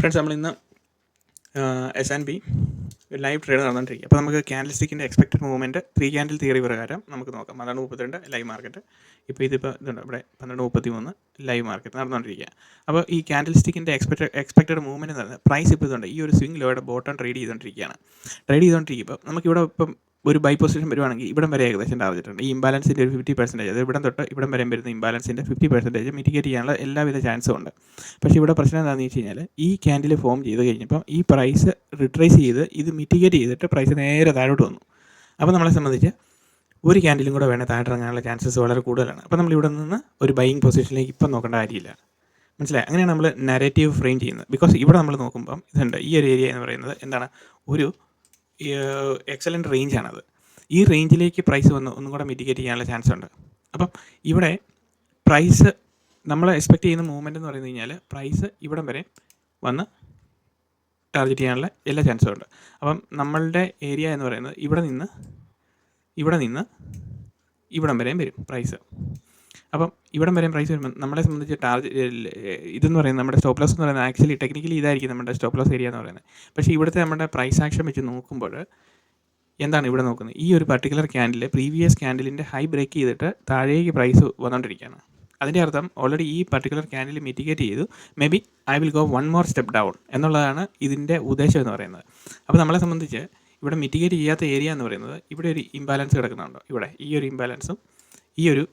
Friends, നമ്മളിന്ന് S&P live trade നടന്നുകൊണ്ടിരിക്കുക. അപ്പോൾ നമുക്ക് candle expected movement 3 candle theory പ്രകാരം നമുക്ക് നോക്കാം. 12:32 ലൈവ് മാർക്കറ്റ്. ഇപ്പോൾ ഇതുണ്ട് ഇവിടെ 12:33 ലൈവ് മാർക്കറ്റ് നടന്നുകൊണ്ടിരിക്കുക. അപ്പോൾ ഈ ക്യാൻഡിൽ സ്റ്റിക്കിൻ്റെ എക്സ്പെക്റ്റഡ് മൂവ്മെൻറ്റ് എന്ന് പറയുന്നത് പ്രൈസ് ഇപ്പോൾ ഇതുണ്ട് ഈ ഒരു സ്വിംഗ് ലോയുടെ ബോട്ടം ട്രേഡ് ചെയ്തുകൊണ്ടിരിക്കുമ്പോൾ നമുക്കിവിടെ ഇപ്പം ഒരു ബൈ പൊസിഷൻ വരുവാണെങ്കിൽ ഇവിടം വരെ ഏകദേശം ടാർഗറ്റ് ഉണ്ട്. ഈ ഇംബാലൻസിൻ്റെ ഒരു 50%, അത് ഇവിടം തൊട്ട് ഇവിടം വരെ വരുന്ന ഇംബാലൻസിൻ്റെ 50% മിറ്റിഗേറ്റ് ചെയ്യാനുള്ള എല്ലാവിധ ചാൻസും ഉണ്ട്. പക്ഷേ ഇവിടെ പ്രശ്നം എന്താണെന്ന് വെച്ച് കഴിഞ്ഞാൽ ഈ ക്യാൻഡിൽ ഫോം ചെയ്ത് കഴിഞ്ഞപ്പോൾ ഈ പ്രൈസ് റിട്രേസ് ചെയ്ത് ഇത് മിറ്റിഗേറ്റ് ചെയ്തിട്ട് പ്രൈസ് നേരെ താഴോട്ട് വന്നു. അപ്പോൾ നമ്മളെ സംബന്ധിച്ച് ഒരു ക്യാൻഡിലും കൂടെ വേണേൽ താഴെ ഇറങ്ങാനുള്ള ചാൻസസ് വളരെ കൂടുതലാണ്. അപ്പോൾ നമ്മൾ ഇവിടെ നിന്ന് ഒരു ബൈയിങ് പൊസിഷനിലേക്ക് ഇപ്പം നോക്കേണ്ട കാര്യമില്ല. മനസ്സിലായി? അങ്ങനെയാണ് നമ്മൾ നാരേറ്റീവ് ഫ്രെയിം ചെയ്യുന്നത്. ബിക്കോസ് ഇവിടെ നമ്മൾ നോക്കുമ്പം ഇതുണ്ട് ഈ ഒരു ഏരിയ എന്ന് പറയുന്നത് എന്താണ്, ഒരു എക്സലൻറ്റ് റേഞ്ചാണത്. ഈ റേഞ്ചിലേക്ക് പ്രൈസ് വന്ന് ഒന്നും കൂടെ മിറ്റിഗേറ്റ് ചെയ്യാനുള്ള ചാൻസ് ഉണ്ട്. അപ്പം ഇവിടെ പ്രൈസ് നമ്മൾ എക്സ്പെക്റ്റ് ചെയ്യുന്ന മൂവ്മെൻറ്റ് എന്ന് പറയുന്നത് കഴിഞ്ഞാൽ പ്രൈസ് ഇവിടം വരെ വന്ന് ടാർഗറ്റ് ചെയ്യാനുള്ള എല്ലാ ചാൻസും ഉണ്ട്. അപ്പം നമ്മളുടെ ഏരിയ എന്ന് പറയുന്നത് ഇവിടെ നിന്ന് ഇവിടം വരെയും വരും പ്രൈസ്. അപ്പം ഇവിടം വരെയും പ്രൈസ് വരുമ്പോൾ നമ്മളെ സംബന്ധിച്ച് ഇതെന്ന് പറയുന്നത് നമ്മുടെ സ്റ്റോപ്പ് ലോസ് എന്ന് പറയുന്നത് ആക്ച്വലി ടെക്നിക്കലി ഇതായിരിക്കും നമ്മുടെ സ്റ്റോപ്പ് ലോസ് ഏരിയ എന്ന് പറയുന്നത്. പക്ഷേ ഇവിടുത്തെ നമ്മുടെ പ്രൈസ് ആക്ഷൻ വെച്ച് നോക്കുമ്പോൾ എന്താണ് ഇവിടെ നോക്കുന്നത്, ഈ ഒരു പർട്ടിക്കുലർ ക്യാൻഡിൽ പ്രീവിയസ് ക്യാൻഡിലിൻ്റെ ഹൈ ബ്രേക്ക് ചെയ്തിട്ട് താഴേക്ക് പ്രൈസ് വന്നുകൊണ്ടിരിക്കുകയാണ്. അതിൻ്റെ അർത്ഥം ഓൾറെഡി ഈ പർട്ടിക്കുലർ ക്യാൻഡിൽ മിറ്റിഗേറ്റ് ചെയ്തു, maybe I will go one more step down എന്നുള്ളതാണ് ഇതിൻ്റെ ഉദ്ദേശം എന്ന് പറയുന്നത്. അപ്പോൾ നമ്മളെ സംബന്ധിച്ച് ഇവിടെ മിറ്റിഗേറ്റ് ചെയ്യാത്ത ഏരിയ എന്ന് പറയുന്നത് ഇവിടെ ഒരു ഇംബാലൻസ് കിടക്കുന്നുണ്ടോ, ഇവിടെ ഈ ഒരു ഇംബാലൻസും ഈ ഒരു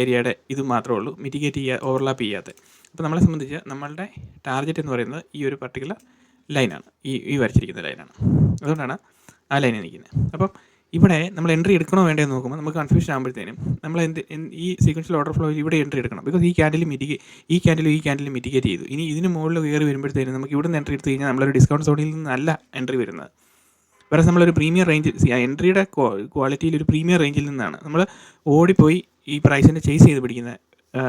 ഏരിയയുടെ ഇത് മാത്രമേ ഉള്ളൂ മിറ്റിഗേറ്റ് ഓവർലാപ്പ് ചെയ്യാത്ത. അപ്പോൾ നമ്മളെ സംബന്ധിച്ച് നമ്മളുടെ ടാർഗറ്റ് എന്ന് പറയുന്നത് ഈ ഒരു പർട്ടിക്കുലർ ലൈനാണ്, ഈ വരച്ചിരിക്കുന്ന ലൈനാണ്. അതുകൊണ്ടാണ് ആ ലൈനിൽ നിൽക്കുന്നത്. അപ്പം ഇവിടെ നമ്മൾ എൻട്രി എടുക്കണോ വേണ്ടതെന്ന് നോക്കുമ്പോൾ നമുക്ക് കൺഫ്യൂഷൻ ആകുമ്പോഴത്തേനും നമ്മൾ ഈ സീക്വൻഷ്യൽ ഓർഡർ ഫ്ലോയിൽ ഇവിടെ എൻട്രി എടുക്കണം. ബിക്കോസ് ഈ ക്യാൻഡിൽ മിറ്റിഗേറ്റ് ചെയ്തു. ഇനി ഇതിന് മുകളിൽ കയറി വരുമ്പോഴത്തേനും നമുക്ക് ഇവിടെ നിന്ന് എൻട്രി എടുത്ത് കഴിഞ്ഞാൽ നമ്മളൊരു ഡിസ്കൗണ്ട് സോണിൽ നിന്നല്ല എൻട്രി വരുന്നത്. വേറെ നമ്മളൊരു പ്രീമിയം റേഞ്ച്, എൻട്രിയുടെ ക്വാളിറ്റിയിൽ ഒരു പ്രീമിയം റേഞ്ചിൽ നിന്നാണ് നമ്മൾ ഓടിപ്പോയി ഈ പ്രൈസിനെ ചേസ് ചെയ്ത് പിടിക്കുന്ന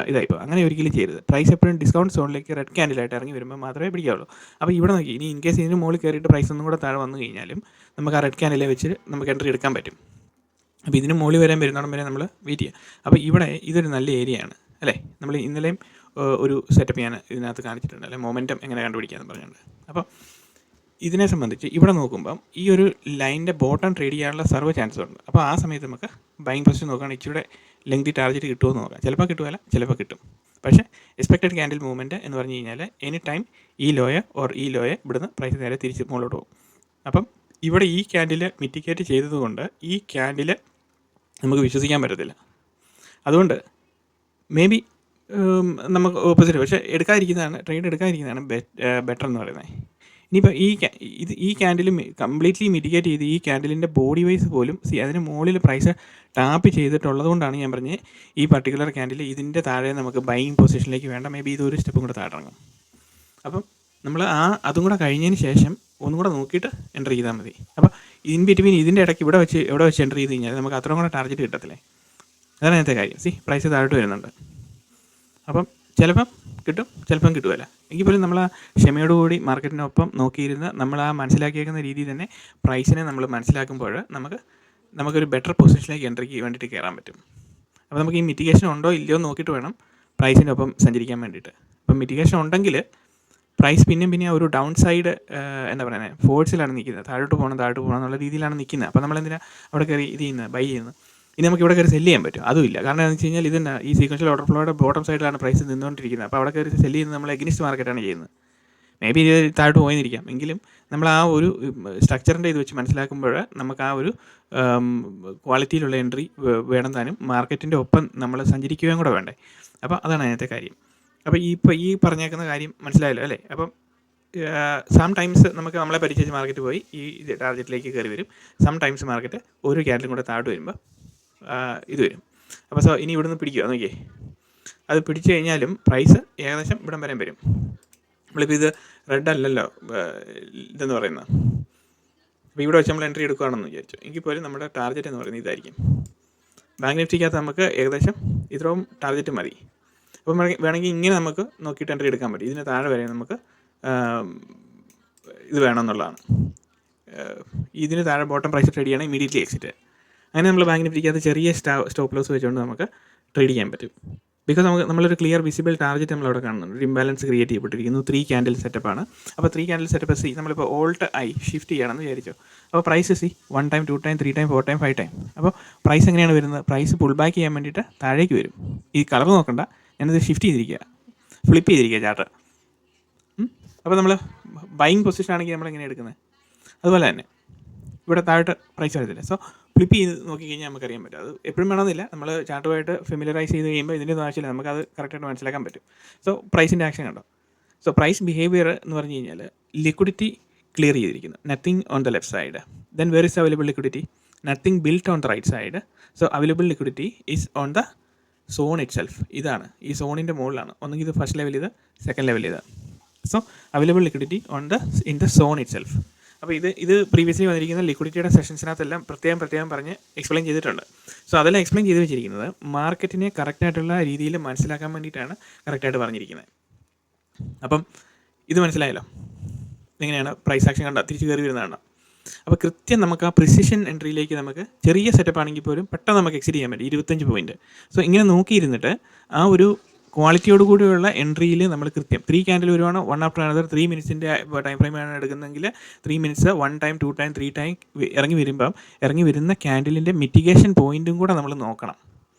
ഇതായിപ്പോൾ. അങ്ങനെ ഒരിക്കലും ചെയ്യരുത്. പ്രൈസ് എപ്പോഴും ഡിസ്കൗണ്ട് സോണിലേക്ക് റെഡ് ക്യാൻഡിലായിട്ട് ഇറങ്ങി വരുമ്പോൾ മാത്രമേ പിടിക്കാവുള്ളൂ. അപ്പോൾ ഇവിടെ നോക്കി, ഇനി ഇൻ കേസ് ഇതിന് മുകളിൽ കയറിയിട്ട് പ്രൈസ് ഒന്നും കൂടെ താഴെ വന്നു കഴിഞ്ഞാലും നമുക്ക് ആ റെഡ് ക്യാൻഡിലെ വെച്ച് നമുക്ക് എൻട്രി എടുക്കാൻ പറ്റും. അപ്പോൾ ഇതിന് മുകളിൽ വരുന്നിടം വരെ നമ്മൾ വെയിറ്റ് ചെയ്യുക. അപ്പോൾ ഇവിടെ ഇതൊരു നല്ല ഏരിയയാണ് അല്ലേ. നമ്മൾ ഇന്നലെയും ഒരു സെറ്റപ്പ് ഞാൻ ഇതിനകത്ത് കാണിച്ചിട്ടുണ്ട് അല്ലെ, മൊമെൻറ്റം എങ്ങനെ കണ്ടുപിടിക്കാമെന്ന് പറഞ്ഞിട്ടുണ്ട്. അപ്പോൾ ഇതിനെ സംബന്ധിച്ച് ഇവിടെ നോക്കുമ്പം ഈ ഒരു ലൈനിൻ്റെ ബോട്ടം ട്രേഡ് ചെയ്യാനുള്ള സർവ്വ ചാൻസും ഉണ്ട്. അപ്പോൾ ആ സമയത്ത് നമുക്ക് ബൈങ് പൊസിഷൻ നോക്കുകയാണെങ്കിൽ ഇച്ചിരി ലെങ്തി ടാർഗറ്റ് കിട്ടുമോ എന്ന് നോക്കാം. ചിലപ്പോൾ കിട്ടുമല്ല, ചിലപ്പോൾ കിട്ടും. പക്ഷേ എക്സ്പെക്റ്റഡ് ക്യാൻഡിൽ മൂവ്മെൻറ്റ് എന്ന് പറഞ്ഞു കഴിഞ്ഞാൽ എനി ടൈം ഈ ലോയെ ഇവിടുന്ന് പ്രൈസ് നേരെ തിരിച്ച് മുകളിലോട്ട് പോകും. അപ്പം ഇവിടെ ഈ ക്യാൻഡിൽ മിറ്റിഗേറ്റ് ചെയ്തതുകൊണ്ട് ഈ ക്യാൻഡിൽ നമുക്ക് വിശ്വസിക്കാൻ പറ്റത്തില്ല. അതുകൊണ്ട് മേ ബി നമുക്ക് ഓപ്പോസിറ്റ്, പക്ഷേ ട്രേഡ് എടുക്കാതിരിക്കുന്നതാണ് ബെറ്റർ എന്ന് പറയുന്നത്. ഇനിയിപ്പോൾ ഈ ക്യാൻഡിൽ കംപ്ലീറ്റ്ലി മിറ്റിഗേറ്റ് ചെയ്ത് ഈ ക്യാൻഡിലിൻ്റെ ബോഡി വൈസ് പോലും അതിന് മുകളിൽ പ്രൈസ് ടാപ്പ് ചെയ്തിട്ടുള്ളത് കൊണ്ടാണ് ഞാൻ പറഞ്ഞത് ഈ പർട്ടിക്കുലർ ക്യാൻഡിൽ ഇതിൻ്റെ താഴെ നമുക്ക് ബൈയിങ് പൊസിഷനിലേക്ക് വേണ്ട, മേ ബി ഇതൊരു സ്റ്റെപ്പും കൂടെ താഴെ ഇറങ്ങും. അപ്പം നമ്മൾ അതും കൂടെ കഴിഞ്ഞതിന് ശേഷം ഒന്നും കൂടെ നോക്കിയിട്ട് എൻ്റർ ചെയ്താൽ മതി. അപ്പോൾ ഇൻ ബിറ്റ്വീൻ ഇതിൻ്റെ ഇടയ്ക്ക് ഇവിടെ വെച്ച് എൻ്റർ ചെയ്ത് കഴിഞ്ഞാൽ നമുക്ക് അത്രയും കൂടെ ടാർഗറ്റ് കിട്ടത്തില്ലേ. അതാണ് അതിനകത്തെ കാര്യം. പ്രൈസ് താഴോട്ട് വരുന്നുണ്ട്. അപ്പം ചിലപ്പം കിട്ടും, ചിലപ്പം കിട്ടുമല്ല. എങ്കിൽ പോലും നമ്മൾ ആ ക്ഷമയോടുകൂടി മാർക്കറ്റിനൊപ്പം നോക്കിയിരുന്ന് നമ്മൾ ആ മനസ്സിലാക്കിയേക്കുന്ന രീതിയിൽ തന്നെ പ്രൈസിനെ നമ്മൾ മനസ്സിലാക്കുമ്പോൾ നമുക്കൊരു ബെറ്റർ പൊസിഷനിലേക്ക് എൻട്രിക്ക് വേണ്ടിയിട്ട് കയറാൻ പറ്റും. അപ്പോൾ നമുക്ക് ഈ മിറ്റിഗേഷൻ ഉണ്ടോ ഇല്ലയോ നോക്കിയിട്ട് വേണം പ്രൈസിൻ്റെ ഒപ്പം സഞ്ചരിക്കാൻ വേണ്ടിയിട്ട്. അപ്പം മിറ്റിഗേഷൻ ഉണ്ടെങ്കിൽ പ്രൈസ് പിന്നെ ഒരു ഡൗൺ സൈഡ് എന്താ പറയുന്നത് ഫോഴ്സിലാണ് നിൽക്കുന്നത്, താഴോട്ട് പോകണം എന്നുള്ള രീതിയിലാണ് നിൽക്കുന്നത്. അപ്പോൾ നമ്മളെന്തിനാണ് അവിടെ കയറി ബൈ ചെയ്യുന്നത്? ഇനി നമുക്ക് ഇവിടെ കയറി സെല്ല് ചെയ്യാൻ പറ്റും, അതുമില്ല. കാരണം എന്താണെന്ന് വെച്ച് കഴിഞ്ഞാൽ ഇതിൻ്റെ ഈ സീക്വൻഷ്യൽ ഓർഡർ ഫ്ലോയുടെ ബോട്ടം സൈഡിലാണ് പ്രൈസ് നിന്നുകൊണ്ടിരിക്കുന്നത്. അപ്പോൾ അവിടെ കയറി സെല്ല് ചെയ്യുന്നത് നമ്മൾ എഗ്നിസ്റ്റ് മാർക്കറ്റാണ് ചെയ്യുന്നത്. മേ ബി ഇത് താഴോട്ട് പോയിരിക്കാം, എങ്കിലും നമ്മൾ ആ ഒരു സ്ട്രക്ചറിൻ്റെ ഇത് വെച്ച് മനസ്സിലാക്കുമ്പോൾ നമുക്ക് ആ ഒരു ക്വാളിറ്റിയിലുള്ള എൻട്രി വേണം താനും മാർക്കറ്റിൻ്റെ ഒപ്പം നമ്മൾ സഞ്ചരിക്കുകയും കൂടെ വേണ്ടേ. അപ്പോൾ അതാണ് അതിനകത്തെ കാര്യം. അപ്പോൾ ഈ പറഞ്ഞേക്കുന്ന കാര്യം മനസ്സിലായല്ലോ അല്ലേ. അപ്പം സം ടൈംസ് നമുക്ക് നമ്മളെ പരിചയിച്ച് മാർക്കറ്റ് പോയി ഈ ടാർഗറ്റിലേക്ക് കയറി വരും. സം ടൈംസ് മാർക്കറ്റ് ഒരു ക്യാൻഡിലും കൂടെ താഴോട്ട് വരുമ്പോൾ ഇത് വരും. അപ്പോൾ ഇനി ഇവിടുന്ന് പിടിക്കുക നോക്കിയേ, അത് പിടിച്ചു കഴിഞ്ഞാലും പ്രൈസ് ഏകദേശം ഇവിടം വരെയും വരും. നമ്മളിപ്പോൾ ഇത് റെഡ് അല്ലല്ലോ ഇതെന്ന് പറയുന്നത്. അപ്പോൾ ഇവിടെ വെച്ച് നമ്മൾ എൻട്രി എടുക്കുകയാണെന്ന് വിചാരിച്ചു, എങ്കിൽ പോലും നമ്മുടെ ടാർഗറ്റ് എന്ന് പറയുന്നത് ഇതായിരിക്കും. ബാങ്ക് നിഫ്റ്റിക്കകത്ത് നമുക്ക് ഏകദേശം ഇത്രയും ടാർഗറ്റ് മതി. അപ്പം വേണമെങ്കിൽ ഇങ്ങനെ നമുക്ക് നോക്കിയിട്ട് എൻട്രി എടുക്കാൻ പറ്റും. ഇതിന് താഴെ വരെ നമുക്ക് ഇത് വേണമെന്നുള്ളതാണ്. ഇതിന് താഴെ ബോട്ടം പ്രൈസ് ട്രേഡ് ചെയ്യണം, ഇമീഡിയറ്റ്ലി എക്സിറ്റ്. അങ്ങനെ നമ്മൾ ബാങ്ക് നിഫ്റ്റിക്കകത്ത് ചെറിയ സ്റ്റോപ്പ് ലോസ് വെച്ചുകൊണ്ട് നമുക്ക് ട്രേഡ് ചെയ്യാൻ പറ്റും. ബിക്കോസ് നമ്മളൊരു ക്ലിയർ വിസിബിൾ ടാർഗറ്റ് നമ്മളവിടെ കാണുന്നുണ്ട്. ഒരു ഇംബാലൻസ് ക്രിയേറ്റ് ചെയ്യപ്പെട്ടിരിക്കുന്നു. 3 ക്യാൻഡിൽ സെറ്റപ്പാണ്. അപ്പോൾ 3 ക്യാൻഡിൽ സെറ്റപ്പ് സി നമ്മളിപ്പോൾ ഓൾട്ട് ഐ ഷിഫ്റ്റ് ചെയ്യുകയാണെന്ന് വിചാരിച്ചോ. അപ്പോൾ പ്രൈസ് സി 1 time 2 time 3 time 4 time 5 time. അപ്പോൾ പ്രൈസ് എങ്ങനെയാണ് വരുന്നത്? പ്രൈസ് പുൾ ബാക്ക് ചെയ്യാൻ വേണ്ടിയിട്ട് താഴേക്ക് വരും. ഈ കളർ നോക്കണ്ട, ഞാനത് ഷിഫ്റ്റ് ചെയ്തിരിക്കുക, ഫ്ലിപ്പ് ചെയ്തിരിക്കുക ചാർട്ട്. അപ്പോൾ നമ്മൾ ബൈയിങ് പൊസിഷൻ ആണെങ്കിൽ നമ്മൾ എങ്ങനെ എടുക്കുന്നത്? അതുപോലെ തന്നെ ഇവിടെ താഴോട്ട് പ്രൈസ് വരത്തില്ല. സോ ഫ്ലിപ്പ് ചെയ്ത് നോക്കിക്കഴിഞ്ഞാൽ നമുക്കറിയാൻ പറ്റും. അത് എപ്പോഴും വേണമെന്നില്ല, നമ്മൾ ചാർട്ടുമായിട്ട് ഫെമിലറൈസ് ചെയ്ത് കഴിയുമ്പോൾ ഇതിൻ്റെ ആവശ്യമില്ല, നമുക്കത് കറക്റ്റായിട്ട് മനസ്സിലാക്കാൻ പറ്റും. സോ പ്രൈസിൻ്റെ ആക്ഷൻ കണ്ടോ. സോ പ്രൈസ് ബിഹേവിയർ എന്ന് പറഞ്ഞു കഴിഞ്ഞാൽ ലിക്വിഡിറ്റി ക്ലിയർ ചെയ്തിരിക്കുന്നു, nothing on the left side. Then where is available liquidity? Nothing built on the right side. So available liquidity is on the zone itself. ഇതാണ് ഈ സോണിൻ്റെ മുകളിലാണ്. ഒന്നെങ്കിൽ ഇത് ഫസ്റ്റ് ലെവൽ, ഇത് സെക്കൻഡ് ലെവൽ, ഇത്. So available liquidity in the zone itself. അപ്പോൾ ഇത് പ്രീവിയസ്ലി വന്നിരിക്കുന്ന ലിക്വിഡിറ്റിയുടെ സെഷൻസിനകത്തെല്ലാം പ്രത്യേകം പറഞ്ഞ് എക്സ്പ്ലെയിൻ ചെയ്തിട്ടുണ്ട്. സോ അതെല്ലാം എക്സ്പ്ലെയിൻ ചെയ്ത് വെച്ചിരിക്കുന്നത് മാർക്കറ്റിനെ കറക്റ്റായിട്ടുള്ള രീതിയിൽ മനസ്സിലാക്കാൻ വേണ്ടിയിട്ടാണ് കറക്റ്റായിട്ട് പറഞ്ഞിരിക്കുന്നത്. അപ്പം ഇത് മനസ്സിലായല്ലോ എങ്ങനെയാണ് പ്രൈസ് ആക്ഷൻ കണ്ട തിരിച്ച് കയറി വരുന്നതാണ്. അപ്പോൾ കൃത്യം നമുക്ക് ആ പ്രിസിഷൻ എൻട്രിയിലേക്ക് നമുക്ക് ചെറിയ സെറ്റപ്പ് ആണെങ്കിൽ പോലും പെട്ടെന്ന് നമുക്ക് എക്സിറ്റ് ചെയ്യാൻ പറ്റും 25 പോയിൻറ്റ്. സോ ഇങ്ങനെ നോക്കിയിരുന്നിട്ട് ആ ഒരു ക്വാളിറ്റിയോട് കൂടിയുള്ള എൻട്രിയിൽ നമ്മൾ കൃത്യം 3 ക്യാൻഡിൽ വരുവാണ്, 1 ആഫ്റ്റർ അനദർ 3 മിനിറ്റ്സിൻ്റെ ടൈം ഫ്രെയിമാണ് എടുക്കുന്നതെങ്കിൽ 3 മിനിറ്റ്സ് 1 ടൈം 2 ടൈം 3 ടൈം ഇറങ്ങി വരുന്ന ക്യാൻഡിലിൻ്റെ മിറ്റിഗേഷൻ പോയിൻറ്റും കൂടെ നമ്മൾ നോക്കണം.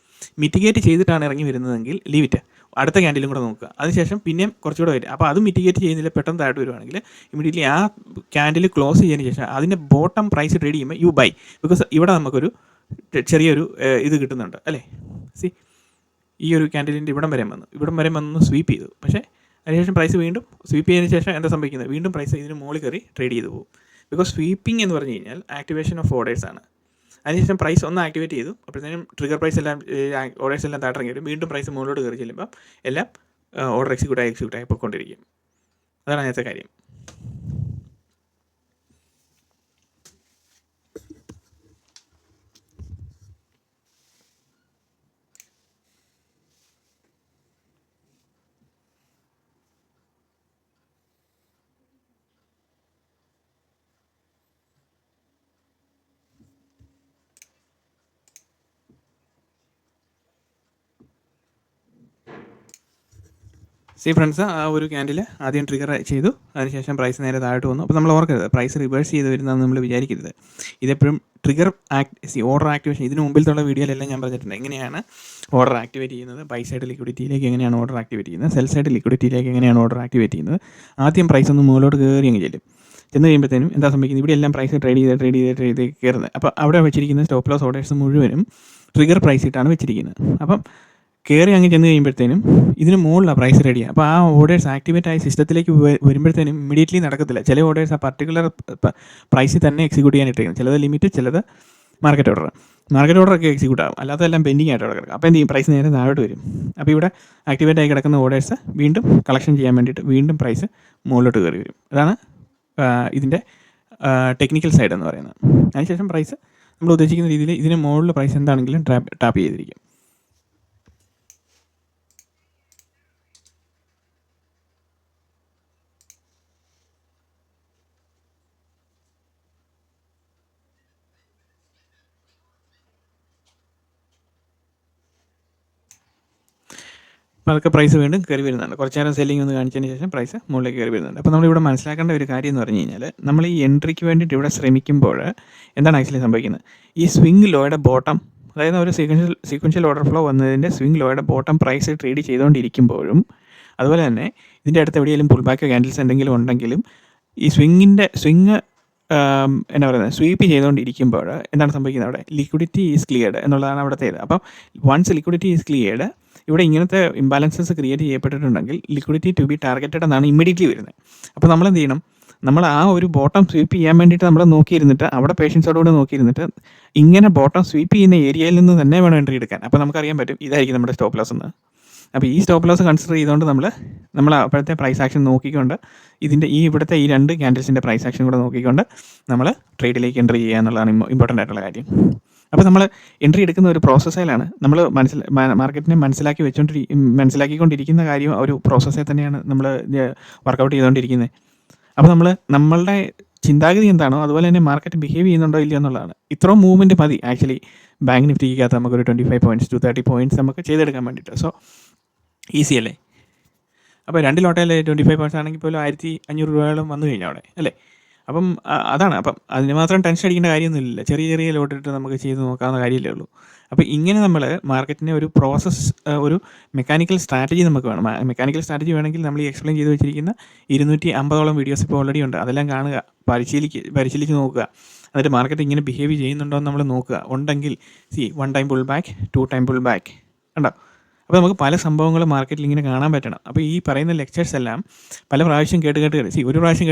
മിറ്റിഗേറ്റ് ചെയ്തിട്ടാണ് ഇറങ്ങി വരുന്നതെങ്കിൽ ലീവ് ഇറ്റ്, അടുത്ത ക്യാൻഡിലും കൂടെ നോക്കുക. അതിനുശേഷം പിന്നെയും കുറച്ചുകൂടെ വരും. അപ്പോൾ അത് മിറ്റിഗേറ്റ് ചെയ്യുന്നില്ല, പെട്ടെന്ന് താഴോട്ട് വരുവാണെങ്കിൽ ഇമീഡിയറ്റ്ലി ആ ക്യാൻഡിൽ ക്ലോസ് ചെയ്തതിന് ശേഷം അതിൻ്റെ ബോട്ടം പ്രൈസ് ട്രേഡ് ചെയ്യുമ്പോൾ യു ബൈ. ബിക്കോസ് ഇവിടെ നമുക്കൊരു ചെറിയൊരു ഇത് കിട്ടുന്നുണ്ട് അല്ലേ. സി ഈ ഒരു ക്യാൻഡിലിൻ്റെ ഇവിടം വരെ വന്ന് സ്വീപ്പ് ചെയ്തു. പക്ഷേ അതിനുശേഷം പ്രൈസ് വീണ്ടും സ്വീപ്പ് ചെയ്തതിന് ശേഷം എന്താ സംഭവിക്കുന്നത്? വീണ്ടും പ്രൈസ് ഇതിന് മുകളിൽ കയറി ട്രേഡ് ചെയ്ത് പോകും. ബിക്കോസ് സ്വീപ്പിംഗ് എന്ന് പറഞ്ഞു കഴിഞ്ഞാൽ ആക്ടിവേഷൻ ഓഫ് ഓർഡേഴ്സ് ആണ്. അതിനുശേഷം പ്രൈസ് ഒന്ന് ആക്ടിവേറ്റ് ചെയ്തു, അപ്പോഴത്തേനും ട്രിഗർ പ്രൈസ് എല്ലാം ഓർഡേഴ്സ് എല്ലാം താഴെ വരും. വീണ്ടും പ്രൈസ് മുകളിലോട്ട് കയറി ചെല്ലുമ്പോൾ എല്ലാം ഓർഡർ എക്സിക്യൂട്ടായി പോയിക്കൊണ്ടിരിക്കും. അതാണ് അതിനകത്തെ കാര്യം. സി ഫ്രണ്ട്സ്, ആ ഒരു ക്യാൻഡിൽ ആദ്യം ട്രിഗർ ചെയ്തു, അതിനുശേഷം പ്രൈസ് നേരെ താഴോട്ട് വന്നു. അപ്പോൾ നമ്മൾ ഓർക്കരുത് പ്രൈസ് റിവേഴ്സ് ചെയ്ത് വരുന്നതെന്ന് നമ്മൾ വിചാരിക്കരുത്. ഇതെപ്പോഴും ട്രിഗർ ഓർഡർ ആക്ടിവേഷൻ ഇതിന് മുമ്പിലത്തുള്ള വീഡിയോയിലെല്ലാം ഞാൻ പറഞ്ഞിട്ടുണ്ട് എങ്ങനെയാണ് ഓർഡർ ആക്ടിവേറ്റ് ചെയ്യുന്നത്, ബൈ സൈഡ് ലിക്വിഡിറ്റിയിലേക്ക് എങ്ങനെയാണ് ഓർഡർ ആക്ടിവേറ്റ് ചെയ്യുന്നത്, സെൽ സൈഡ് ലിക്വിഡിറ്റിയിലേക്ക് എങ്ങനെയാണ് ഓർഡർ ആക്ടിവേറ്റ് ചെയ്യുന്നത്. ആദ്യം പ്രൈസ് ഒന്ന് മുകളിലോട്ട് കയറി അങ്ങ് ചെന്ന് കഴിയുമ്പോഴത്തേനും എന്താ സംഭവിക്കുന്നത്? ഇവിടെ എല്ലാം പ്രൈസ് ട്രേഡ് ചെയ്ത് കയറുന്നത്. അപ്പോൾ അവിടെ വെച്ചിരിക്കുന്ന സ്റ്റോപ്പ് ലോസ് ഓർഡേഴ്സ് മുഴുവനും ട്രിഗർ പ്രൈസ് ഇട്ടാണ് വെച്ചിരിക്കുന്നത്. അപ്പം കയറി അങ്ങ് ചെന്ന് കഴിയുമ്പോഴത്തേനും ഇതിന് മുകളിലാണ് പ്രൈസ് റെഡി ചെയ്യുക. അപ്പോൾ ആ ഓർഡേഴ്സ് ആക്ടിവേറ്റ് ആയ സിസ്റ്റത്തിലേക്ക് വരുമ്പോഴത്തേനും ഇമ്മീഡിയറ്റ്ലി നടക്കത്തില്ല. ചില ഓർഡേഴ്സ് ആ പർട്ടിക്കുലർ പ്രൈസിൽ തന്നെ എക്സിക്യൂട്ട് ചെയ്യാനിട്ടിരിക്കുന്നത്, ചിലത് ലിമിറ്റ്, ചിലത് മാർക്കറ്റ് ഓർഡറൊക്കെ എക്സിക്യൂട്ട് ആകും, അല്ലാതെല്ലാം പെൻഡിങ് ആയിട്ട് അവിടെ കിടക്കും. അപ്പോൾ എന്ത് ചെയ്യും? പ്രൈസ് നേരെ താഴോട്ട് വരും. അപ്പോൾ ഇവിടെ ആക്ടിവേറ്റ് ആയി കിടക്കുന്ന ഓർഡേഴ്സ് വീണ്ടും കളക്ഷൻ ചെയ്യാൻ വേണ്ടിയിട്ട് വീണ്ടും പ്രൈസ് മുകളിലോട്ട് കയറി വരും. അതാണ് ഇതിൻ്റെ ടെക്നിക്കൽ സൈഡ് എന്ന് പറയുന്നത്. അതിനുശേഷം പ്രൈസ് നമ്മൾ ഉദ്ദേശിക്കുന്ന രീതിയിൽ ഇതിന് മുകളിൽ പ്രൈസ് എന്താണെങ്കിലും ടാപ്പ് ചെയ്തിരിക്കും. അപ്പോൾ അതൊക്കെ പ്രൈസ് വീണ്ടും കയറി വരുന്നുണ്ട്. കുറച്ച് നേരം സെല്ലിംഗ് ഒന്ന് കാണിച്ചതിന് ശേഷം പ്രൈസ് മുകളിലേക്ക് കയറി വരുന്നുണ്ട്. അപ്പോൾ നമ്മളിവിടെ മനസ്സിലാക്കേണ്ട ഒരു കാര്യം എന്ന് പറഞ്ഞു കഴിഞ്ഞാൽ, നമ്മൾ ഈ എൻട്രിക്ക് വേണ്ടിയിട്ട് ഇവിടെ ശ്രമിക്കുമ്പോൾ എന്താണ് ആക്ച്വലി സംഭവിക്കുന്നത്? ഈ സ്വിംഗ് ലോയുടെ ബോട്ടം, അതായത് ഒരു സീക്വൻഷ്യൽ ഓർഡർ ഫ്ലോ വന്നതിൻ്റെ സ്വിംഗ് ലോയുടെ ബോട്ടം പ്രൈസ് ട്രേഡ് ചെയ്തുകൊണ്ടിരിക്കുമ്പോഴും, അതുപോലെ തന്നെ ഇതിൻ്റെ അടുത്ത് എവിടെയെങ്കിലും പുൾ ബാക്ക് ക്യാൻഡിൽസ് എന്തെങ്കിലും ഉണ്ടെങ്കിലും ഈ സ്വിങ് എന്നാ പറയുന്നത്, സ്വീപ്പ് ചെയ്തുകൊണ്ടിരിക്കുമ്പോൾ എന്താണ് സംഭവിക്കുന്നത്? അവിടെ ലിക്വിഡിറ്റി ഈസ് ക്ലിയർഡ് എന്നുള്ളതാണ് അവിടുത്തേത്. അപ്പം വൺസ് ലിക്വിഡിറ്റി ഈസ് ക്ലിയർഡ്, ഇവിടെ ഇങ്ങനത്തെ ഇംബാലൻസസ് ക്രിയേറ്റ് ചെയ്യപ്പെട്ടിട്ടുണ്ടെങ്കിൽ ലിക്വിഡിറ്റി ടു ബി ടാർഗറ്റഡ് എന്നാണ് ഇമ്മീഡിയറ്റ്ലി വരുന്നത്. അപ്പോൾ നമ്മൾ എന്ത് ചെയ്യണം? നമ്മൾ ആ ഒരു ബോട്ടം സ്വീപ്പ് ചെയ്യാൻ വേണ്ടിയിട്ട് നമ്മൾ നോക്കിയിരുന്നിട്ട്, അവിടെ പേഷ്യൻസോടുകൂടി നോക്കിയിരുന്നിട്ട് ഇങ്ങനെ ബോട്ടം സ്വീപ്പ് ചെയ്യുന്ന ഏരിയയിൽ നിന്ന് തന്നെ വേണം എൻട്രി എടുക്കാൻ. അപ്പോൾ നമുക്കറിയാൻ പറ്റും ഇതായിരിക്കും നമ്മുടെ സ്റ്റോപ്പ് ലോസ് എന്ന്. അപ്പോൾ ഈ സ്റ്റോപ്പ് ലോസ് കൺസിഡർ ചെയ്തുകൊണ്ട് നമ്മൾ അപ്പോഴത്തെ പ്രൈസ് ആക്ഷൻ നോക്കിക്കൊണ്ട് ഇതിൻ്റെ ഇവിടുത്തെ ഈ 2 ക്യാൻഡിൽസിൻ്റെ പ്രൈസ് ആക്ഷൻ കൂടെ നോക്കിക്കൊണ്ട് നമ്മൾ ട്രേഡിലേക്ക് എൻട്രി ചെയ്യുക എന്നുള്ളതാണ് ഇമ്പോർട്ടൻ്റ് ആയിട്ടുള്ള കാര്യം. അപ്പോൾ നമ്മൾ എൻട്രി എടുക്കുന്ന ഒരു പ്രോസസ്സിലാണ് നമ്മൾ മാർക്കറ്റിനെ മനസ്സിലാക്കിക്കൊണ്ടിരിക്കുന്ന കാര്യം ഒരു പ്രോസസ്സിൽ തന്നെയാണ് നമ്മൾ വർക്കൗട്ട് ചെയ്തുകൊണ്ടിരിക്കുന്നത്. അപ്പോൾ നമ്മളുടെ ചിന്താഗതി എന്താണോ അതുപോലെ തന്നെ മാർക്കറ്റ് ബിഹേവ് ചെയ്യുന്നുണ്ടോ ഇല്ലയോ എന്നുള്ളതാണ്. ഇത്രയും മൂവ്മെൻറ്റ് മതി ആക്ച്വലി ബാങ്ക് നിഫ്റ്റിക്കകത്ത് നമുക്കൊരു 25 points to 30 points നമുക്ക് ചെയ്തെടുക്കാൻ വേണ്ടിയിട്ട്. സോ ഈസി അല്ലേ? അപ്പോൾ 2 ലോട്ടയിൽ 25% ആണെങ്കിൽ പോലും 1500 രൂപയോളം വന്നു കഴിഞ്ഞു അവിടെ അല്ലേ? അപ്പം അതാണ്. അപ്പം അതിന് മാത്രം ടെൻഷൻ അടിക്കേണ്ട കാര്യമൊന്നുമില്ല. ചെറിയ ചെറിയ ലോട്ടിട്ട് നമുക്ക് ചെയ്ത് നോക്കാവുന്ന കാര്യമല്ലേ ഉള്ളൂ. അപ്പോൾ ഇങ്ങനെ നമ്മൾ മാർക്കറ്റിനെ ഒരു പ്രോസസ് ഒരു മെക്കാനിക്കൽ സ്ട്രാറ്റജി നമുക്ക് വേണം. മെക്കാനിക്കൽ സ്ട്രാറ്റജി വേണമെങ്കിൽ നമ്മൾ ഈ എക്സ്പ്ലെയിൻ ചെയ്ത് വെച്ചിരിക്കുന്ന 250ഓളം വീഡിയോസ് ഇപ്പോൾ ഓൾറെഡി ഉണ്ട്. അതെല്ലാം കാണുക, പരിശീലിച്ച് നോക്കുക. എന്നിട്ട് മാർക്കറ്റ് ഇങ്ങനെ ബിഹേവ് ചെയ്യുന്നുണ്ടോ എന്ന് നമ്മൾ നോക്കുക. ഉണ്ടെങ്കിൽ one time pull back, 2 time pull back ഉണ്ടോ? അപ്പോൾ നമുക്ക് പല സംഭവങ്ങളും മാർക്കറ്റിൽ ഇങ്ങനെ കാണാൻ പറ്റണം. അപ്പോൾ ഈ പറയുന്ന ലെക്ചേഴ്സ് എല്ലാം പല പ്രാവശ്യം കേട്ട് ഒരു പ്രാവശ്യം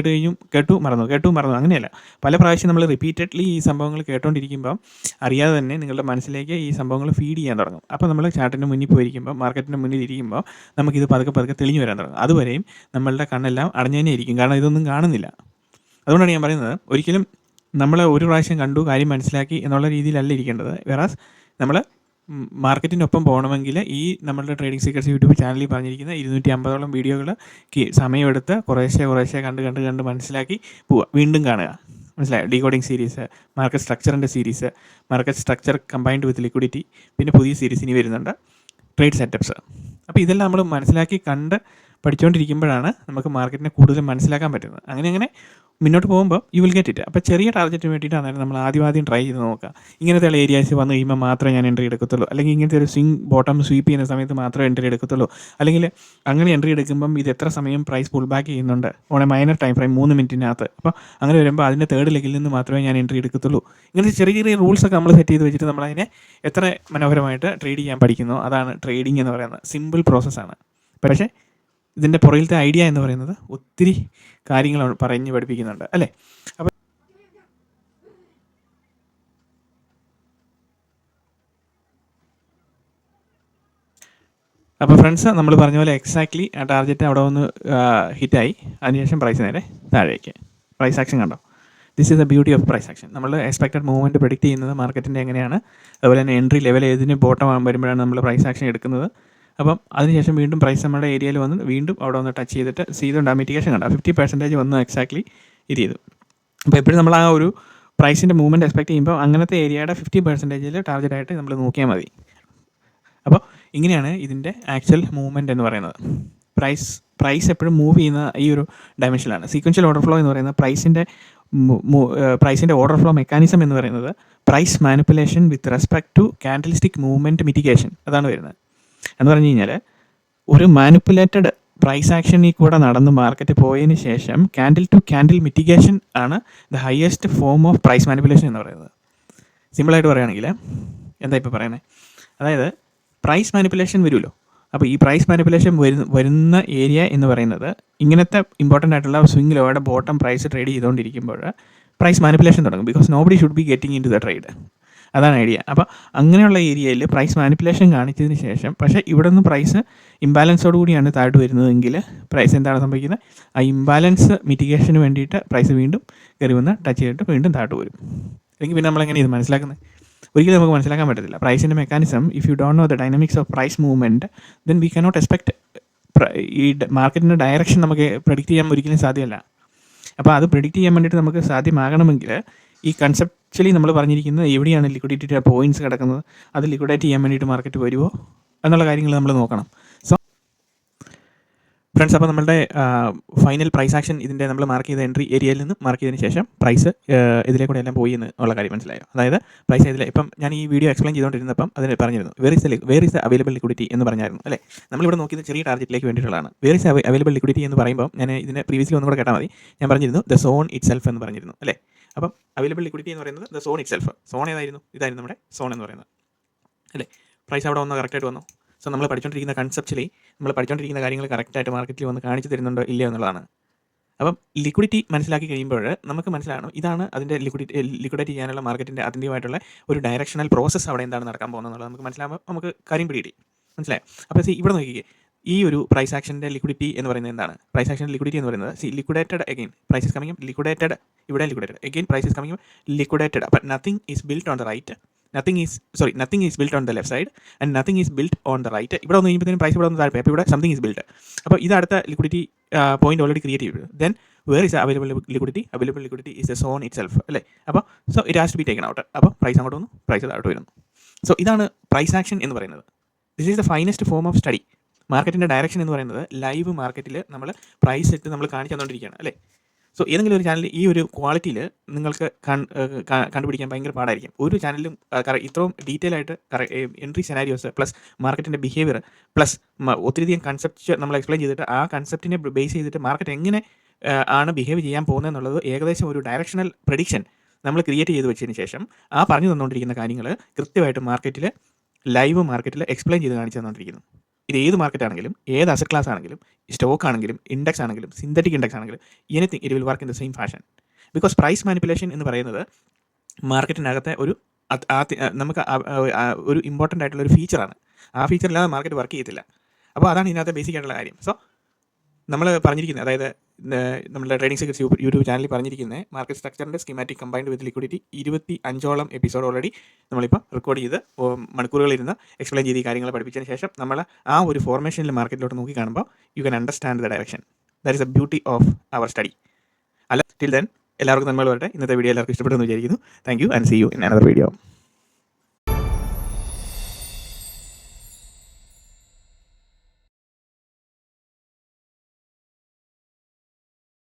കേട്ടു മറന്നു അങ്ങനെയല്ല. പല പ്രാവശ്യം നമ്മൾ റിപ്പീറ്റഡ്ലി ഈ സംഭവങ്ങൾ കേട്ടോണ്ടിരിക്കുമ്പോൾ അറിയാതെ തന്നെ നിങ്ങളുടെ മനസ്സിലേക്ക് ഈ സംഭവങ്ങൾ ഫീഡ് ചെയ്യാൻ തുടങ്ങും. അപ്പോൾ നമ്മൾ ചാർട്ടിൻ്റെ മുന്നിൽ പോയിരിക്കുമ്പോൾ, മാർക്കറ്റിൻ്റെ മുന്നിൽ ഇരിക്കുമ്പോൾ നമുക്കിത് പതുക്കെ തെളിഞ്ഞു വരാൻ തുടങ്ങും. അതുവരെയും നമ്മളുടെ കണ്ണെല്ലാം അടഞ്ഞു തന്നെ ഇരിക്കും, കാരണം ഇതൊന്നും കാണുന്നില്ല. അതുകൊണ്ടാണ് ഞാൻ പറയുന്നത്, ഒരിക്കലും നമ്മൾ ഒരു പ്രാവശ്യം കണ്ടു, കാര്യം മനസ്സിലാക്കി എന്നുള്ള രീതിയിലല്ല ഇരിക്കേണ്ടത്. വേറാസ് നമ്മൾ മാർക്കറ്റിനൊപ്പം പോകണമെങ്കിൽ ഈ നമ്മളുടെ ട്രേഡിംഗ് സീക്രട്സ് യൂട്യൂബ് ചാനലിൽ പറഞ്ഞിരിക്കുന്ന 250ഓളം വീഡിയോകൾ സമയമെടുത്ത് കുറേശ്ശെ കണ്ട് മനസ്സിലാക്കി പോവുക. വീണ്ടും കാണുക. മനസ്സിലായോ? ഡീകോഡിങ് സീരീസ്, മാർക്കറ്റ് സ്ട്രക്ചറിൻ്റെ series, market structure combined with liquidity, പിന്നെ പുതിയ സീരീസ് ഇനി വരുന്നുണ്ട്, ട്രേഡ് സെറ്റപ്സ്. അപ്പോൾ ഇതെല്ലാം നമ്മൾ മനസ്സിലാക്കി കണ്ട് പഠിച്ചുകൊണ്ടിരിക്കുമ്പോഴാണ് നമുക്ക് മാർക്കറ്റിനെ കൂടുതൽ മനസ്സിലാക്കാൻ പറ്റുന്നത്. അങ്ങനെ മുന്നോട്ട് പോകുമ്പോൾ യു വിൽ ഗെറ്റ് ഇറ്റ്. അപ്പോൾ ചെറിയ ടാർഗറ്റിന് വേണ്ടിയിട്ടാണ് നമ്മൾ ആദ്യം ട്രൈ ചെയ്ത് നോക്കുക. ഇങ്ങനത്തെ ഏരിയാസ് വന്നു കഴിയുമ്പോൾ മാത്രമേ ഞാൻ എൻട്രി എടുക്കത്തുള്ളൂ, അല്ലെങ്കിൽ ഇങ്ങനത്തെ ഒരു സ്വിംഗ് ബോട്ടം സ്വീപ്പ് ചെയ്യുന്ന സമയത്ത് മാത്രമേ എൻട്രി എടുക്കത്തുള്ളൂ, അല്ലെങ്കിൽ അങ്ങനെ എൻട്രി എടുക്കുമ്പം ഇത് എത്ര സമയം പ്രൈസ് പുൾ ബാക്ക് ചെയ്യുന്നുണ്ട് on A minor time frame 3 മിനിറ്റിനകത്ത്. അപ്പോൾ അങ്ങനെ വരുമ്പോൾ അതിൻ്റെ തേർഡ് ലെഗിൽ നിന്ന് മാത്രമേ ഞാൻ എൻട്രി എടുക്കത്തുള്ളൂ. ഇങ്ങനത്തെ ചെറിയ റൂൾസൊക്കെ നമ്മൾ സെറ്റ് ചെയ്ത് വെച്ചിട്ട് നമ്മളതിനെ എത്ര മനോഹരമായിട്ട് ട്രേഡ് ചെയ്യാൻ പഠിക്കുന്നു. അതാണ് ട്രേഡിംഗ് എന്ന് പറയുന്നത്. സിമ്പിൾ പ്രോസസ്സാണ്. പക്ഷേ ഇതിൻ്റെ പുറകിലത്തെ ഐഡിയ എന്ന് പറയുന്നത് ഒത്തിരി കാര്യങ്ങൾ പറഞ്ഞ് പഠിപ്പിക്കുന്നുണ്ട് അല്ലേ? അപ്പോൾ ഫ്രണ്ട്സ്, നമ്മൾ പറഞ്ഞ പോലെ എക്സാക്ട്ലി ആ ടാർഗറ്റ് അവിടെ ഒന്ന് ഹിറ്റായി. അതിനുശേഷം പ്രൈസ് നേരെ താഴേക്ക്. പ്രൈസ് ആക്ഷൻ കണ്ടോ? This is the beauty of price action. നമ്മൾ എക്സ്പെക്റ്റഡ് മൂവ്മെൻറ്റ് പ്രെഡിക്റ്റ് ചെയ്യുന്നത് മാർക്കറ്റിൻ്റെ എങ്ങനെയാണ്, അതുപോലെ തന്നെ എൻട്രി ലെവൽ ഏതിന് ബോട്ടം വരുമ്പോഴാണ് നമ്മൾ പ്രൈസ് ആക്ഷൻ എടുക്കുന്നത്. അപ്പം അതിനുശേഷം വീണ്ടും പ്രൈസ് നമ്മുടെ ഏരിയയിൽ വന്ന് വീണ്ടും അവിടെ ഒന്ന് ടച്ച് ചെയ്തിട്ട് ചെയ്തുകൊണ്ട് ആ മിറ്റിഗേഷൻ കണ്ടോ 50% വന്ന് എക്സാക്ട്ലി ഇത് ചെയ്തു. അപ്പോൾ എപ്പോഴും നമ്മൾ ആ ഒരു പ്രൈസിൻ്റെ മൂവ്മെൻറ്റ് എക്സ്പെക്ട് ചെയ്യുമ്പോൾ അങ്ങനത്തെ ഏരിയയുടെ 50% ടാർഗറ്റായിട്ട് നമ്മൾ നോക്കിയാൽ മതി. അപ്പോൾ ഇങ്ങനെയാണ് ഇതിൻ്റെ ആക്ച്വൽ മൂവ്മെൻറ്റ് എന്ന് പറയുന്നത്. പ്രൈസ് എപ്പോഴും മൂവ് ചെയ്യുന്ന ഈ ഒരു ഡയമെൻഷനിലാണ്. സീക്വൻഷ്യൽ ഓർഡർ ഫ്ലോ എന്ന് പറയുന്നത് പ്രൈസിൻ്റെ ഓർഡർ ഫ്ലോ മെക്കാനിസം എന്ന് പറയുന്നത് price manipulation with respect to candlestick movement mitigation, അതാണ് വരുന്നത്. എന്ന് പറഞ്ഞു കഴിഞ്ഞാൽ ഒരു മാനിപ്പുലേറ്റഡ് പ്രൈസ് ആക്ഷനിൽ കൂടെ നടന്ന് മാർക്കറ്റ് പോയതിന് ശേഷം ക്യാൻഡിൽ ടു ക്യാൻഡിൽ മിറ്റിഗേഷൻ ആണ് the highest form of price manipulation എന്ന് പറയുന്നത്. സിമ്പിളായിട്ട് പറയുകയാണെങ്കിൽ എന്താ ഇപ്പോൾ പറയുന്നത്, അതായത് പ്രൈസ് മാനിപ്പുലേഷൻ വരുമല്ലോ. അപ്പോൾ ഈ പ്രൈസ് മാനിപ്പുലേഷൻ വരുന്ന ഏരിയ എന്ന് പറയുന്നത് ഇങ്ങനത്തെ ഇമ്പോർട്ടൻ്റ് ആയിട്ടുള്ള സ്വിംഗ് ലോയുടെ ബോട്ടം പ്രൈസ് ട്രേഡ് ചെയ്തുകൊണ്ടിരിക്കുമ്പോൾ പ്രൈസ് മാനിപ്പുലേഷൻ തുടങ്ങും. Because nobody should be getting into the trade. അതാണ് ഐഡിയ. അപ്പോൾ അങ്ങനെയുള്ള ഏരിയയിൽ പ്രൈസ് മാനിപ്പുലേഷൻ കാണിച്ചതിന് ശേഷം, പക്ഷേ ഇവിടെ നിന്ന് പ്രൈസ് ഇംബാലൻസോട് കൂടിയാണ് താഴോട്ട് വരുന്നതെങ്കിൽ പ്രൈസ് എന്താണ് സംഭവിക്കുന്നത്, ആ ഇംബാലൻസ് മിറ്റിഗേഷന് വേണ്ടിയിട്ട് പ്രൈസ് വീണ്ടും കയറി വന്ന് ടച്ച് ചെയ്തിട്ട് വീണ്ടും താഴോട്ട് വരും. അല്ലെങ്കിൽ പിന്നെ നമ്മളെങ്ങനെ ഇത് മനസ്സിലാക്കുന്നത്? ഒരിക്കലും നമുക്ക് മനസ്സിലാക്കാൻ പറ്റത്തില്ല. പ്രൈസിൻ്റെ mechanism, if you don't know the dynamics of price movement, then we cannot expect ഈ മാർക്കറ്റിൻ്റെ ഡയറക്ഷൻ നമുക്ക് പ്രെഡിക്റ്റ് ചെയ്യാൻ ഒരിക്കലും സാധ്യമല്ല. അപ്പോൾ അത് പ്രെഡിക്റ്റ് ചെയ്യാൻ വേണ്ടിയിട്ട് നമുക്ക് സാധ്യമാകണമെങ്കിൽ ഈ കൺസെപ്ച്വലി നമ്മൾ പറഞ്ഞിരിക്കുന്നത് എവിടെയാണ് ലിക്വിഡിറ്റിയുടെ പോയിൻറ്റ്സ് കിടക്കുന്നത്, അത് ലിക്വിഡേറ്റ് ചെയ്യാൻ വേണ്ടിയിട്ട് മാർക്കറ്റ് വരുമോ എന്നുള്ള കാര്യങ്ങൾ നമ്മൾ നോക്കണം. സോ ഫ്രണ്ട്സ്, അപ്പോൾ നമ്മളുടെ ഫൈനൽ പ്രൈസ് ആക്ഷൻ ഇതിൻ്റെ നമ്മൾ മാർക്ക് ചെയ്ത എൻട്രി ഏരിയയിൽ നിന്ന് മാർക്ക് ചെയ്തതിന് ശേഷം പ്രൈസ് ഇതിലെ കൂടെ എല്ലാം പോയി എന്നുള്ള കാര്യം മനസ്സിലായോ? അതായത് പ്രൈസ് ഇതിൽ ഇപ്പം ഞാൻ ഈ വീഡിയോ എക്സ്പ്ലെയിൻ ചെയ്തുകൊണ്ടിരുന്നപ്പം അതിന് പറഞ്ഞിരുന്നു where is the available liquidity എന്ന് പറഞ്ഞായിരുന്നു അല്ലേ? നമ്മളിവിടെ നോക്കിയത് ചെറിയ ടാർഗറ്റിലേക്ക് വേണ്ടിയിട്ടുള്ളതാണ്. വേർ ഇസ് അവൈലബിൾ ലിക്വിഡിറ്റി എന്ന് പറയുമ്പോൾ ഞാൻ ഇതിനെ പ്രീവിയസ്ലി ഒന്നും കൂടെ കേട്ടാൽ മതി. ഞാൻ പറഞ്ഞിരുന്നു ദ സോൺ ഇറ്റ് സെൽഫ് എന്ന് പറഞ്ഞിരുന്നു അല്ലേ? അപ്പം അവൈലബിൾ ലിക്വിഡിറ്റി എന്ന് പറയുന്നത് the zone it self. Zone ഏതായിരുന്നു? ഇതായിരുന്നു നമ്മുടെ സോൺ എന്ന് പറയുന്നത് അല്ലേ? പ്രൈസ് അവിടെ വന്നോ? കറക്റ്റായിട്ട് വന്നു. സോ നമ്മൾ പഠിച്ചുകൊണ്ടിരിക്കുന്ന കൺസെപ്ച്വലി നമ്മൾ പഠിച്ചുകൊണ്ടിരിക്കുന്ന കാര്യങ്ങൾ കറക്റ്റായിട്ട് മാർക്കറ്റിൽ വന്ന് കാണിച്ചു തരുന്നുണ്ടോ ഇല്ലയോ എന്നുള്ളതാണ്. അപ്പം ലിക്വിഡിറ്റി മനസ്സിലാക്കി കഴിയുമ്പോൾ നമുക്ക് മനസ്സിലാകണം ഇതാണ് അതിൻ്റെ ലിക്വിഡേറ്റ് ചെയ്യാനുള്ള മാർക്കറ്റിൻ്റെ അതിൻ്റെതായിട്ടുള്ള ഒരു ഡയറക്ഷണൽ പ്രോസസ്സ് അവിടെ എന്താണ് നടക്കാൻ പോകുന്നത് എന്നുള്ളത് നമുക്ക് മനസ്സിലാകുമ്പോൾ നമുക്ക് കാര്യം പിടികിട്ടി. മനസ്സിലായോ? അപ്പോൾ ഇവിടെ നോക്കിക്കേ, ഈ ഒരു പ്രൈസ് ആക്ഷൻ്റെ ലിക്വിഡിറ്റി എന്ന് പറയുന്നത് എന്താണ്? പ്രൈസ് ആക്ഷൻ്റെ ലിക്വിഡിറ്റി എന്ന് പറയുന്നത് liquidated again price is coming liquidated, ഇവിടെ liquidated again price is coming liquidated. അപ്പം nothing is built on the right, nothing is built on the left side and nothing is built on the right. ഇവിടെ ഒന്ന് കഴിയുമ്പോഴത്തേനും price ഇവിടെ ഒന്ന് താഴെ, അപ്പോൾ ഇവിടെ സംതിങ് ഈസ് ബിൽറ്റ്. അപ്പോൾ ഇത് അടുത്ത ലിക്വിഡിറ്റി പോയിന്റ് ഓൾറെഡി ക്രിയേറ്റ് ചെയ്തു. Then where is available liquidity is a zone itself അല്ലേ? അപ്പോൾ so it has to be taken out. അപ്പോൾ പ്രൈസ് അങ്ങോട്ട് വന്നു, പ്രൈസ് താഴോട്ട് വരുന്നു. സോ ഇതാണ് പ്രൈസ് ആക്ഷൻ എന്ന് പറയുന്നത്. This is the finest form of study. മാർക്കറ്റിൻ്റെ ഡയറക്ഷൻ എന്ന് പറയുന്നത് ലൈവ് മാർക്കറ്റിൽ നമ്മൾ പ്രൈസ് ഇട്ട് നമ്മൾ കാണിച്ചു തന്നുകൊണ്ടിരിക്കുകയാണ് അല്ലേ. സോ ഏതെങ്കിലും ഒരു ചാനൽ ഈ ഒരു ക്വാളിറ്റിയിൽ നിങ്ങൾക്ക് കണ്ടുപിടിക്കാൻ ഭയങ്കര പാടായിരിക്കും. ഒരു ചാനലും ഇത്രയും ഡീറ്റെയിൽ ആയിട്ട് എൻട്രി സെനാരിയോസ് പ്ലസ് മാർക്കറ്റിൻ്റെ ബിഹേവിയർ പ്ലസ് ഒത്തിരിയധികം കൺസെപ്റ്റ് നമ്മൾ എക്സ്പ്ലെയിൻ ചെയ്തിട്ട് ആ കൺസെപ്റ്റിനെ ബേസ് ചെയ്തിട്ട് മാർക്കറ്റ് എങ്ങനെ ആണ് ബിഹേവ് ചെയ്യാൻ പോകുന്നതെന്നുള്ളത് ഏകദേശം ഒരു ഡയറക്ഷണൽ പ്രഡിക്ഷൻ നമ്മൾ ക്രിയേറ്റ് ചെയ്ത് വെച്ചതിന് ശേഷം ആ പറഞ്ഞു തന്നുകൊണ്ടിരിക്കുന്ന കാര്യങ്ങൾ കൃത്യമായിട്ട് മാർക്കറ്റിൽ ലൈവ് മാർക്കറ്റിൽ എക്സ്പ്ലെയിൻ ചെയ്ത് കാണിച്ചു തന്നുകൊണ്ടിരിക്കുന്നു. ഇത് ഏത് മാർക്കറ്റ് ആണെങ്കിലും ഏത് അസറ്റ് ക്ലാസ് ആണെങ്കിലും സ്റ്റോക്ക് ആണെങ്കിലും ഇൻഡെക്സ് ആണെങ്കിലും സിന്തറ്റിക് ഇൻഡെക്സ് ആണെങ്കിലും anything it will work in the same fashion. Because price manipulation എന്ന് പറയുന്നത് മാർക്കറ്റിനകത്തെ ഒരു നമുക്ക് ഒരു ഇമ്പോർട്ടൻ്റ് ആയിട്ടുള്ള ഒരു ഫീച്ചറാണ്. ആ ഫീച്ചറില്ലാതെ മാർക്കറ്റ് വർക്ക് ചെയ്യത്തില്ല. അപ്പോൾ അതാണ് ഇതിനകത്ത് ബേസിക് ആയിട്ടുള്ള കാര്യം. സോ നമ്മൾ പറഞ്ഞിരിക്കുന്നത്, അതായത് നമ്മുടെ ട്രേഡിംഗ് സീക്രട്സ് യൂട്യൂബ് ചാനലിൽ പറഞ്ഞിരിക്കുന്നത് മാർക്കറ്റ് സ്ട്രക്ചറിൻ്റെ സ്കീമാറ്റിക് കമ്പൈൻഡ് വിത്ത് ലിക്വിഡിറ്റി 25ഓളം എപ്പിസോഡ് ഓൾറെഡി നമ്മളിപ്പോൾ റെക്കോർഡ് ചെയ്ത് മണിക്കൂറുകളിരുന്ന് എക്സ്പ്ലെയിൻ ചെയ്ത് ഈ കാര്യങ്ങൾ പഠിപ്പിച്ചതിന് ശേഷം നമ്മൾ ആ ഒരു ഫോർമേഷനിൽ മാർക്കറ്റിലോട്ട് നോക്കി കാണുമ്പോൾ you can understand the direction. That is the beauty of our study. അല്ല ടിൽ ദെൻ എല്ലാവർക്കും നന്മകൾ വരട്ടെ. ഇന്നത്തെ വീഡിയോ എല്ലാവർക്കും ഇഷ്ടപ്പെട്ടെന്ന് വിചാരിക്കുന്നു. Thank you and see you in another video.